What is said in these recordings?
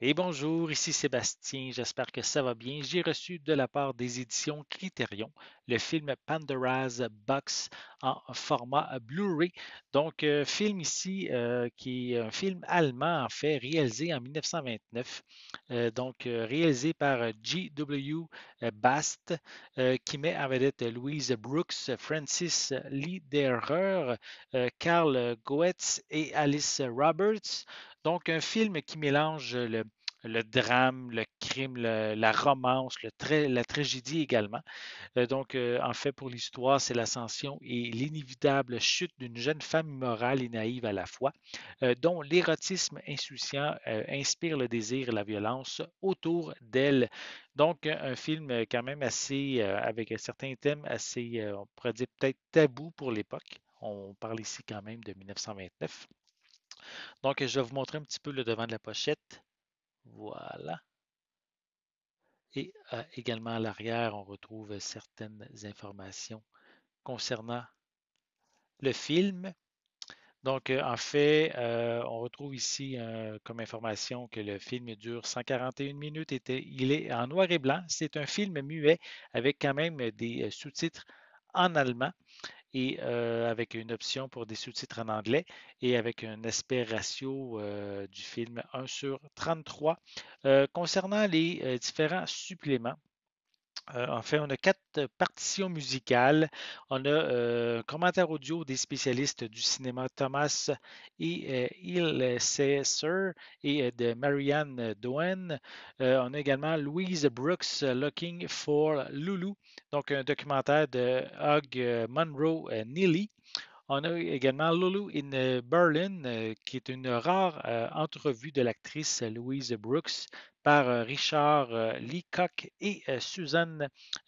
Et bonjour, ici Sébastien, j'espère que ça va bien. J'ai reçu de la part des éditions Criterion le film Pandora's Box en format Blu-ray. Donc, film ici qui est un film allemand en fait, réalisé en 1929. Réalisé par G.W. Bast, qui met en vedette Louise Brooks, Francis Lederer, Karl Goetz et Alice Roberts. Donc, un film qui mélange le drame, le crime, la romance, la tragédie également. En fait, pour l'histoire, c'est l'ascension et l'inévitable chute d'une jeune femme immorale et naïve à la fois, dont l'érotisme insouciant inspire le désir et la violence autour d'elle. Donc, un film quand même assez, avec certains thèmes assez, on pourrait dire peut-être tabou pour l'époque. On parle ici quand même de 1929. Donc, je vais vous montrer un petit peu le devant de la pochette. Voilà. Et également à l'arrière, on retrouve certaines informations concernant le film. On retrouve ici comme information que le film dure 141 minutes. Il est en noir et blanc. C'est un film muet avec quand même des sous-titres en allemand et avec une option pour des sous-titres en anglais et avec un aspect ratio du film 1 sur 33. Concernant les différents suppléments, en fait, on a quatre partitions musicales. On a un commentaire audio des spécialistes du cinéma Thomas et Hilseser et de Marianne Doen. On a également Louise Brooks, Looking for Lulu, donc un documentaire de Hugh Monroe Neely. On a également Lulu in Berlin, qui est une rare entrevue de l'actrice Louise Brooks par Richard Leacock et Susan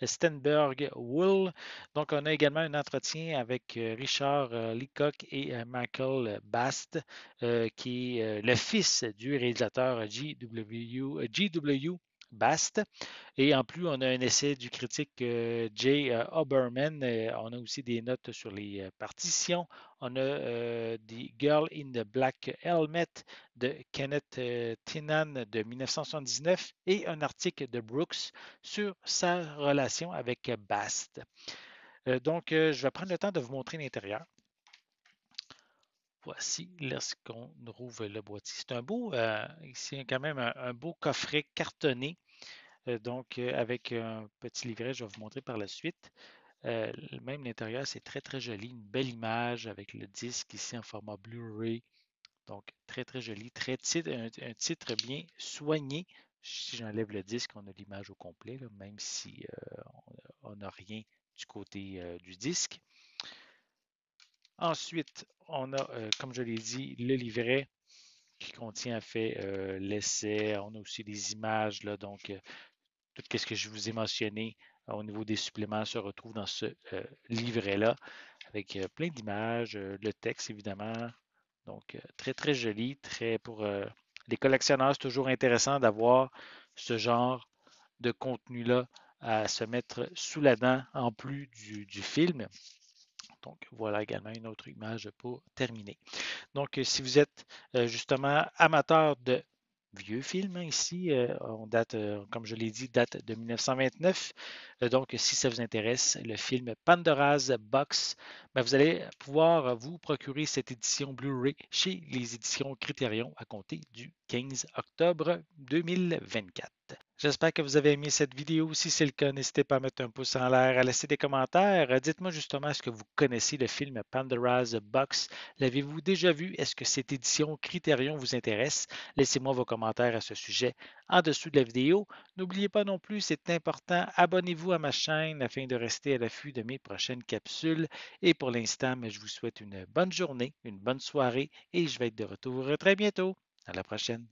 Stenberg-Wool. Donc, on a également un entretien avec Richard Leacock et Michael Bast, qui est le fils du réalisateur G.W. Bast. Et en plus, on a un essai du critique Jay Oberman. On a aussi des notes sur les partitions. On a The Girl in the Black Helmet de Kenneth Tynan de 1979 et un article de Brooks sur sa relation avec Bast. Je vais prendre le temps de vous montrer l'intérieur. Voici lorsqu'on rouvre le boîtier. C'est un beau, ici quand même un beau coffret cartonné avec un petit livret, je vais vous montrer par la suite. Même l'intérieur, c'est très très joli. Une belle image avec le disque ici en format Blu-ray. Donc, très très joli. Un titre bien soigné. Si j'enlève le disque, on a l'image au complet, là, même si on n'a rien du côté du disque. Ensuite, on a, comme je l'ai dit, le livret qui contient en fait l'essai. On a aussi des images, là, tout ce que je vous ai mentionné au niveau des suppléments se retrouve dans ce livret-là, avec plein d'images, le texte évidemment. Très très joli, très pour les collectionneurs, c'est toujours intéressant d'avoir ce genre de contenu-là à se mettre sous la dent en plus du film. Donc, voilà également une autre image pour terminer. Si vous êtes justement amateur de vieux films, hein, ici, on date, comme je l'ai dit, date de 1929. Si ça vous intéresse, le film Pandora's Box, ben, vous allez pouvoir vous procurer cette édition Blu-ray chez les éditions Criterion à compter du 15 octobre 2024. J'espère que vous avez aimé cette vidéo. Si c'est le cas, n'hésitez pas à mettre un pouce en l'air, à laisser des commentaires. Dites-moi justement, est-ce que vous connaissez le film Pandora's Box? L'avez-vous déjà vu? Est-ce que cette édition Criterion vous intéresse? Laissez-moi vos commentaires à ce sujet en dessous de la vidéo. N'oubliez pas non plus, c'est important, abonnez-vous à ma chaîne afin de rester à l'affût de mes prochaines capsules. Et pour l'instant, je vous souhaite une bonne journée, une bonne soirée et je vais être de retour très bientôt. À la prochaine.